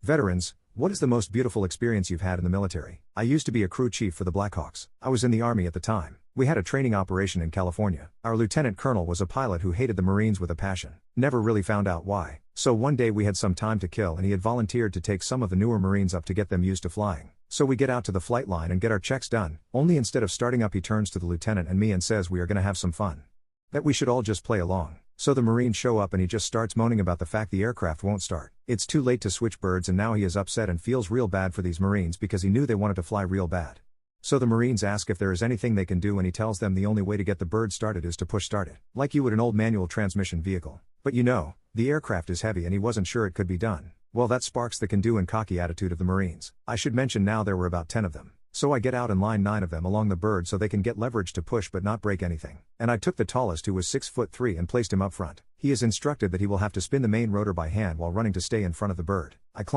Veterans, what is the most beautiful experience you've had in the military? I used to be a crew chief for the Blackhawks. I was in the Army at the time. We had a training operation in California. Our lieutenant colonel was a pilot who hated the Marines with a passion. Never really found out why. So one day we had some time to kill and he had volunteered to take some of the newer Marines up to get them used to flying. So we get out to the flight line and get our checks done, only instead of starting up he turns to the lieutenant and me and says we are gonna have some fun. That we should all just play along. So the Marines show up and he just starts moaning about the fact the aircraft won't start. It's too late to switch birds and now he is upset and feels real bad for these Marines because he knew they wanted to fly real bad. So the Marines ask if there is anything they can do and he tells them the only way to get the bird started is to push start it. Like you would an old manual transmission vehicle. But you know, the aircraft is heavy and he wasn't sure it could be done. Well, that sparks the can-do and cocky attitude of the Marines. I should mention now there were about 10 of them. So I get out and line 9 of them along the bird so they can get leverage to push but not break anything. And I took the tallest who was 6'3" and placed him up front. He is instructed that he will have to spin the main rotor by hand while running to stay in front of the bird. I climbed